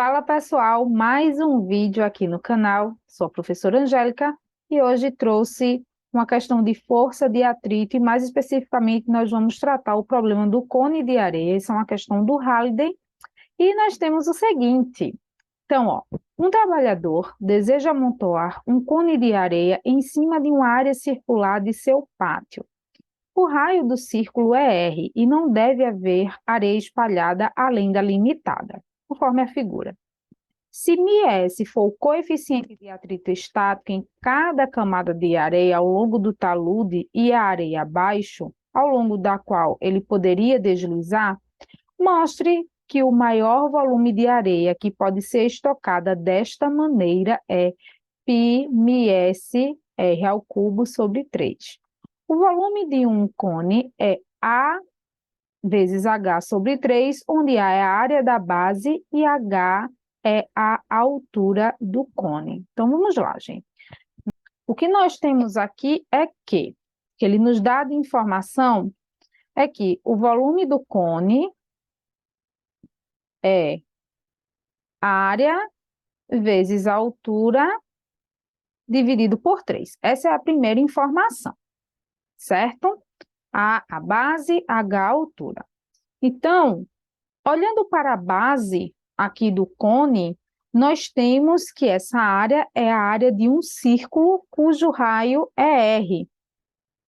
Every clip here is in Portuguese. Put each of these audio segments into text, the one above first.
Fala pessoal, mais um vídeo aqui no canal. Sou a professora Angélica e hoje trouxe uma questão de força de atrito e mais especificamente nós vamos tratar o problema do cone de areia. Isso é uma questão do Halliday e nós temos o seguinte. Então, um trabalhador deseja amontoar um cone de areia em cima de uma área circular de seu pátio. O raio do círculo é R e não deve haver areia espalhada além da limitada, conforme a figura. Se μs for o coeficiente de atrito estático em cada camada de areia ao longo do talude e a areia abaixo, ao longo da qual ele poderia deslizar, mostre que o maior volume de areia que pode ser estocada desta maneira é π-ms r ao cubo sobre 3. O volume de um cone é A vezes H sobre 3, onde A é a área da base e H é a altura do cone. Então, vamos lá, gente. O que nós temos aqui é que ele nos dá de informação é que o volume do cone é área vezes a altura dividido por 3. Essa é a primeira informação, certo? A base, H a altura. Então, olhando para a base aqui do cone, nós temos que essa área é a área de um círculo cujo raio é R,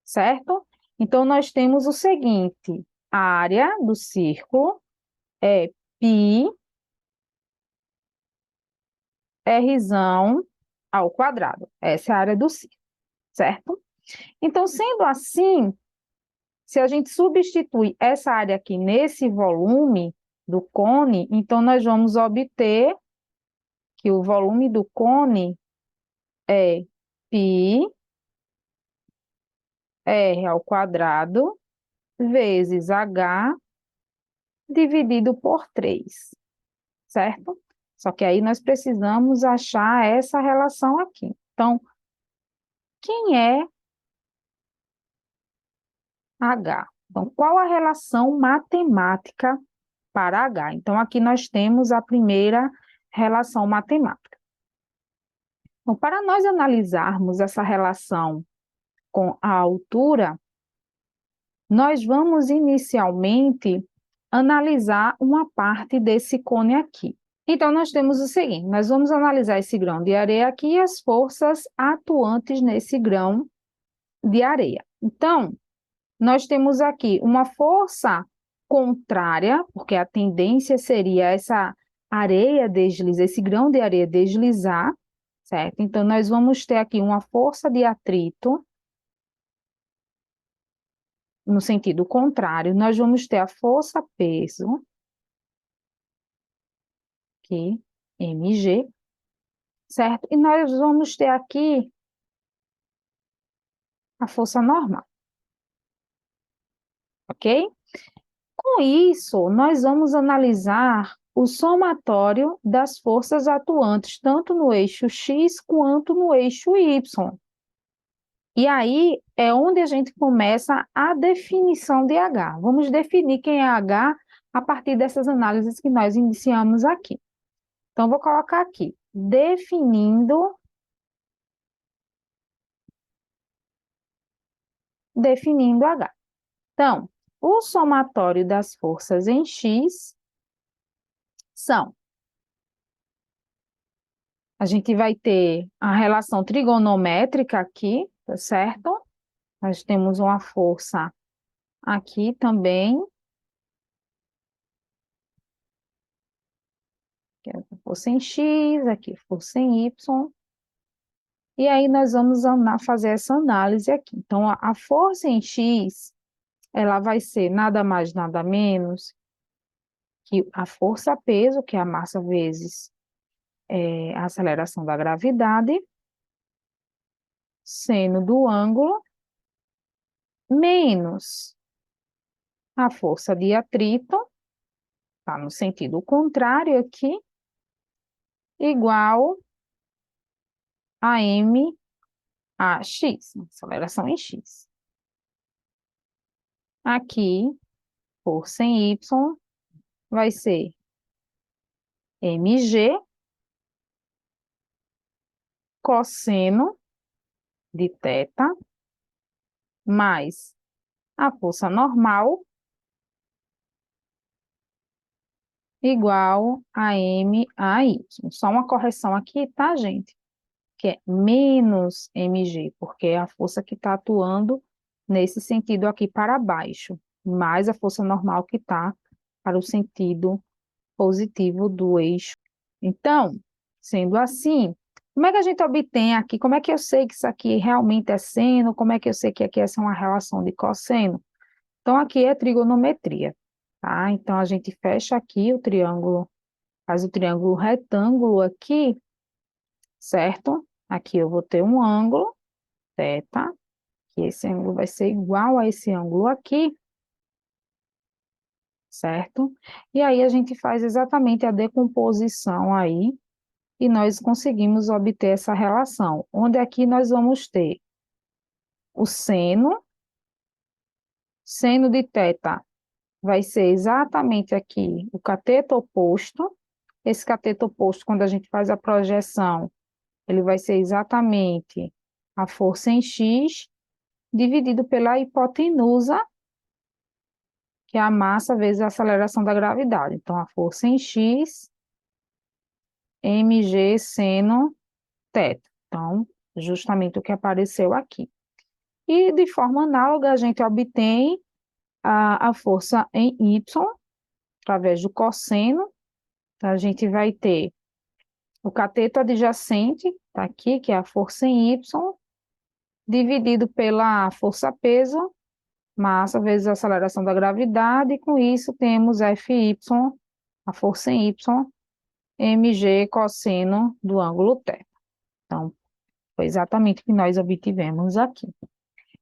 certo? Então, nós temos o seguinte, a área do círculo é π Rzão ao quadrado. Essa é a área do círculo, certo? Então, sendo assim, se a gente substitui essa área aqui nesse volume do cone, então nós vamos obter que o volume do cone é π r ao quadrado vezes h dividido por 3, certo? Só que aí nós precisamos achar essa relação aqui. Então, quem é h? Então, qual a relação matemática para h? Então, aqui nós temos a primeira relação matemática. Então, para nós analisarmos essa relação com a altura, nós vamos inicialmente analisar uma parte desse cone aqui. Então, nós temos o seguinte, nós vamos analisar esse grão de areia aqui e as forças atuantes nesse grão de areia. Então, nós temos aqui uma força contrária, porque a tendência seria essa areia deslizar, esse grão de areia deslizar, certo? Então, nós vamos ter aqui uma força de atrito, no sentido contrário, nós vamos ter a força-peso, aqui, mg, certo? E nós vamos ter aqui a força normal, ok? Com isso, nós vamos analisar o somatório das forças atuantes, tanto no eixo X quanto no eixo Y. E aí é onde a gente começa a definição de H. Vamos definir quem é H a partir dessas análises que nós iniciamos aqui. Então, vou colocar aqui, definindo H. Então, o somatório das forças em X são, a gente vai ter a relação trigonométrica aqui, tá certo? Nós temos uma força aqui também, que é a força em X, aqui força em Y, e aí nós vamos fazer essa análise aqui. Então, a força em X, ela vai ser nada mais, nada menos que a força-peso, que é a massa vezes a aceleração da gravidade, seno do ângulo, menos a força de atrito, está no sentido contrário aqui, igual a m a x, aceleração em x. Aqui, força em y, vai ser mg cosseno de θ mais a força normal igual a M a Y. Só uma correção aqui, tá, gente? Que é menos mg, porque é a força que está atuando nesse sentido aqui para baixo, mais a força normal que está para o sentido positivo do eixo. Então, sendo assim, como é que a gente obtém aqui? Como é que eu sei que isso aqui realmente é seno? Como é que eu sei que aqui essa é uma relação de cosseno? Então, aqui é trigonometria, tá? Então, a gente fecha aqui o triângulo, faz o triângulo retângulo aqui, certo? Aqui eu vou ter um ângulo, θ, que esse ângulo vai ser igual a esse ângulo aqui, certo? E aí a gente faz exatamente a decomposição aí, e nós conseguimos obter essa relação, onde aqui nós vamos ter o seno de θ vai ser exatamente aqui o cateto oposto. Esse cateto oposto, quando a gente faz a projeção, ele vai ser exatamente a força em x dividido pela hipotenusa, que é a massa vezes a aceleração da gravidade. Então, a força em x, mg seno θ. Então, justamente o que apareceu aqui. E, de forma análoga, a gente obtém a força em y, através do cosseno. Então, a gente vai ter o cateto adjacente, tá aqui, que é a força em y, dividido pela força-peso, massa vezes a aceleração da gravidade, e com isso temos Fy, a força em y, mg cosseno do ângulo θ. Então, foi exatamente o que nós obtivemos aqui.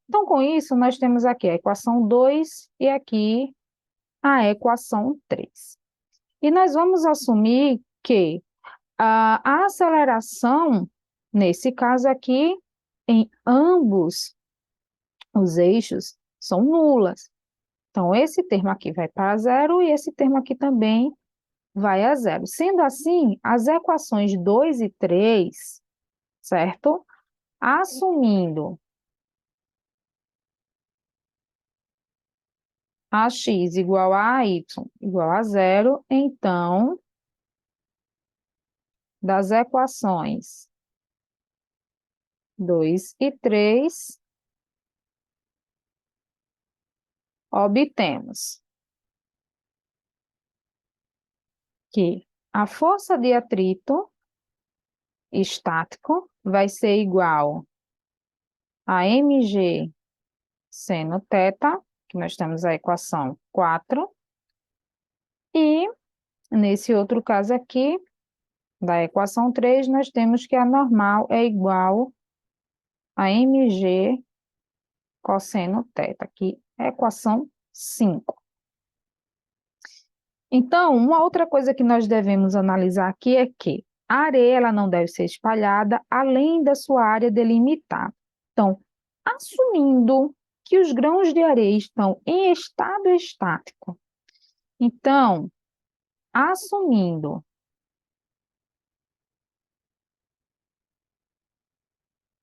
Então, com isso, nós temos aqui a equação 2 e aqui a equação 3. E nós vamos assumir que a aceleração, nesse caso aqui, em ambos os eixos, são nulas. Então, esse termo aqui vai para zero e esse termo aqui também vai a zero. Sendo assim, as equações 2 e 3, certo? Assumindo ax igual a y igual a zero, então, das equações 2 e 3, obtemos que a força de atrito estático vai ser igual a mg seno θ, que nós temos a equação 4, e nesse outro caso aqui, da equação 3, nós temos que a normal é igual a mg cosseno θ, aqui é a equação 5. Então, uma outra coisa que nós devemos analisar aqui é que a areia ela não deve ser espalhada além da sua área delimitada. Então, assumindo que os grãos de areia estão em estado estático, então, assumindo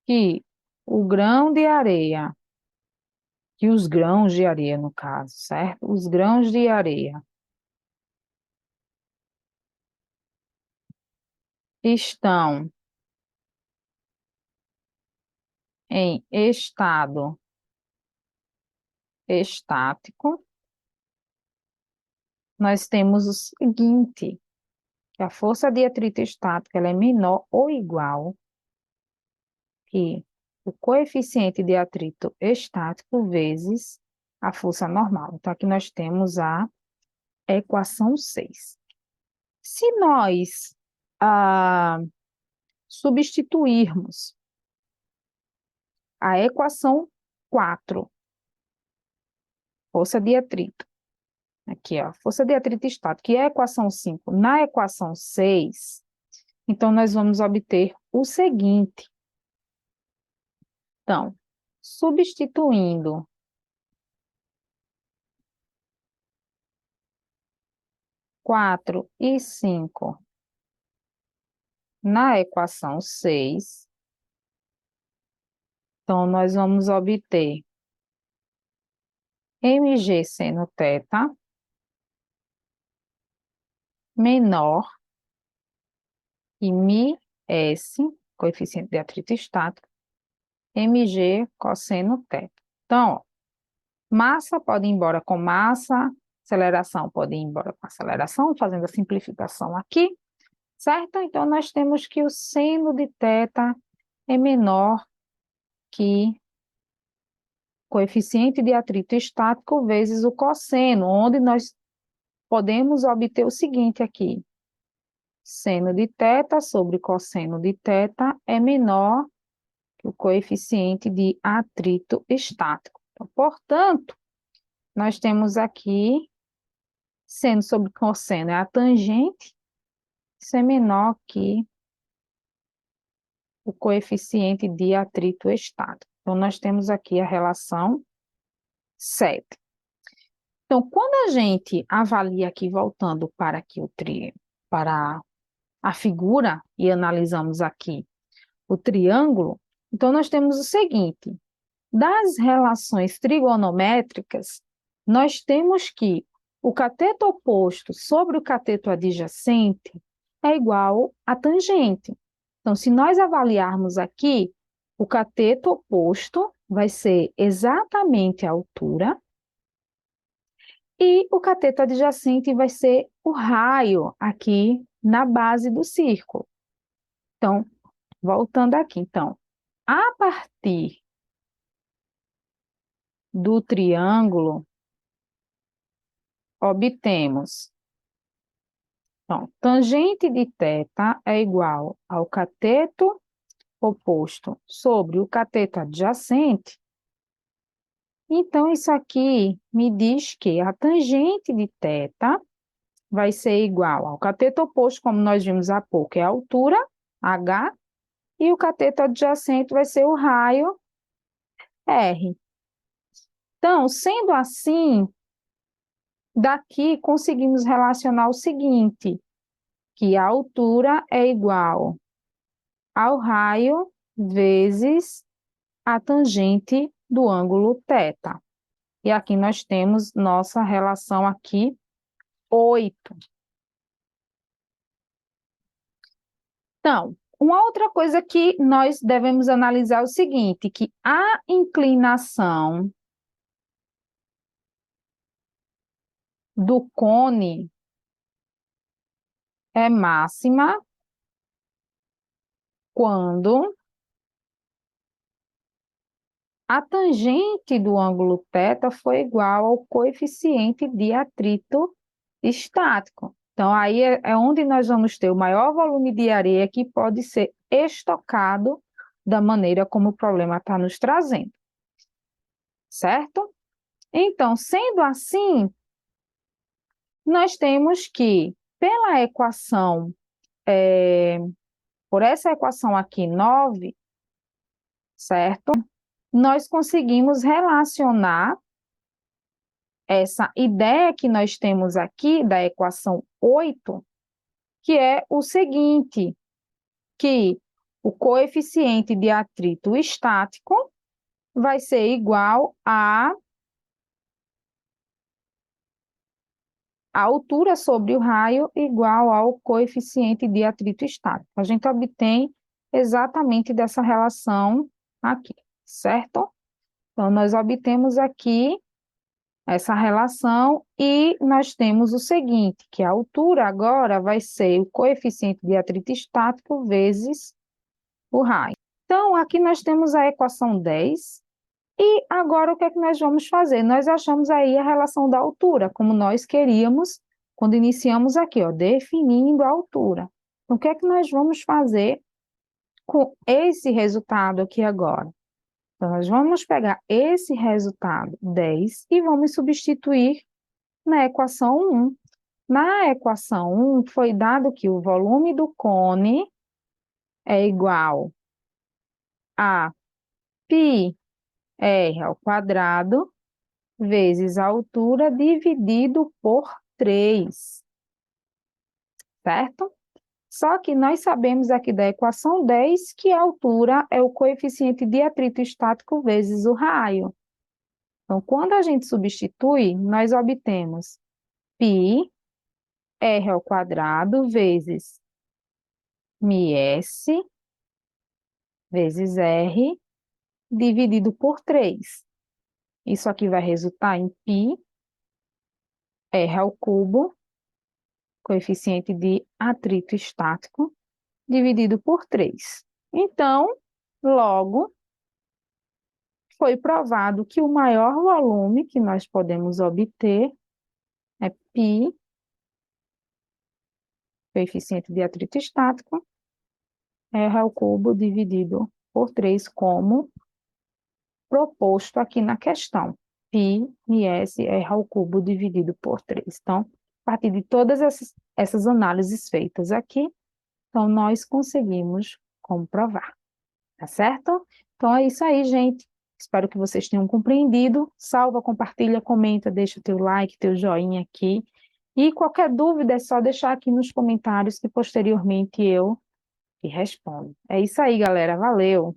que o grão de areia, que os grãos de areia, no caso, certo? Os grãos de areia estão em estado estático, nós temos o seguinte, que a força de atrito estático ela é menor ou igual que o coeficiente de atrito estático vezes a força normal. Então, aqui nós temos a equação 6. Se nós substituirmos a equação 4, força de atrito, aqui, ó, força de atrito estático, e a equação 5 na equação 6, então nós vamos obter o seguinte. Então, substituindo 4 e 5 na equação 6, então, nós vamos obter mg seno θ menor que μs, coeficiente de atrito estático, mg cosseno θ. Então, ó, massa pode ir embora com massa, aceleração pode ir embora com aceleração, fazendo a simplificação aqui, certo? Então, nós temos que o seno de θ é menor que coeficiente de atrito estático vezes o cosseno, onde nós podemos obter o seguinte aqui: seno de θ sobre cosseno de θ é menor que o coeficiente de atrito estático. Então, portanto, nós temos aqui seno sobre cosseno é a tangente, isso é menor que o coeficiente de atrito estático. Então, nós temos aqui a relação 7. Então, quando a gente avalia aqui, voltando para aqui para a figura e analisamos aqui o triângulo, então nós temos o seguinte: das relações trigonométricas, nós temos que o cateto oposto sobre o cateto adjacente é igual a tangente. Então, se nós avaliarmos aqui, o cateto oposto vai ser exatamente a altura e o cateto adjacente vai ser o raio aqui na base do círculo. Então, voltando aqui, então, a partir do triângulo, obtemos, então, tangente de θ é igual ao cateto oposto sobre o cateto adjacente. Então, isso aqui me diz que a tangente de θ vai ser igual ao cateto oposto, como nós vimos há pouco, é a altura, h, e o cateto adjacente vai ser o raio, r. Então, sendo assim, daqui conseguimos relacionar o seguinte, que a altura é igual ao raio vezes a tangente do ângulo θ. E aqui nós temos nossa relação aqui, 8. Então, uma outra coisa que nós devemos analisar é o seguinte, que a inclinação do cone é máxima quando a tangente do ângulo θ foi igual ao coeficiente de atrito estático. Então, aí é onde nós vamos ter o maior volume de areia que pode ser estocado da maneira como o problema está nos trazendo. Certo? Então, sendo assim, nós temos que, pela equação, por essa equação aqui, 9, certo? Nós conseguimos relacionar essa ideia que nós temos aqui da equação 8, que é o seguinte, que o coeficiente de atrito estático vai ser igual a altura sobre o raio igual ao coeficiente de atrito estático. A gente obtém exatamente dessa relação aqui, certo? Então, nós obtemos aqui essa relação e nós temos o seguinte, que a altura agora vai ser o coeficiente de atrito estático vezes o raio. Então, aqui nós temos a equação 10, e agora o que é que nós vamos fazer? Nós achamos aí a relação da altura, como nós queríamos quando iniciamos aqui, ó, definindo a altura. Então, o que é que nós vamos fazer com esse resultado aqui agora? Então, nós vamos pegar esse resultado, 10, e vamos substituir na equação 1. Na equação 1, foi dado que o volume do cone é igual a πr ao quadrado vezes a altura dividido por 3, certo? Só que nós sabemos aqui da equação 10 que a altura é o coeficiente de atrito estático vezes o raio. Então, quando a gente substitui, nós obtemos π r ao quadrado vezes μs vezes r dividido por 3. Isso aqui vai resultar em π r ao cubo, coeficiente de atrito estático, dividido por 3. Então, logo, foi provado que o maior volume que nós podemos obter é π, coeficiente de atrito estático, r ao cubo dividido por 3, como proposto aqui na questão. Π e S r ao cubo dividido por 3. Então, a partir de todas essas análises feitas aqui, então nós conseguimos comprovar, tá certo? Então é isso aí, gente. Espero que vocês tenham compreendido. Salva, compartilha, comenta, deixa teu like, teu joinha aqui. E qualquer dúvida é só deixar aqui nos comentários que posteriormente eu te respondo. É isso aí, galera. Valeu!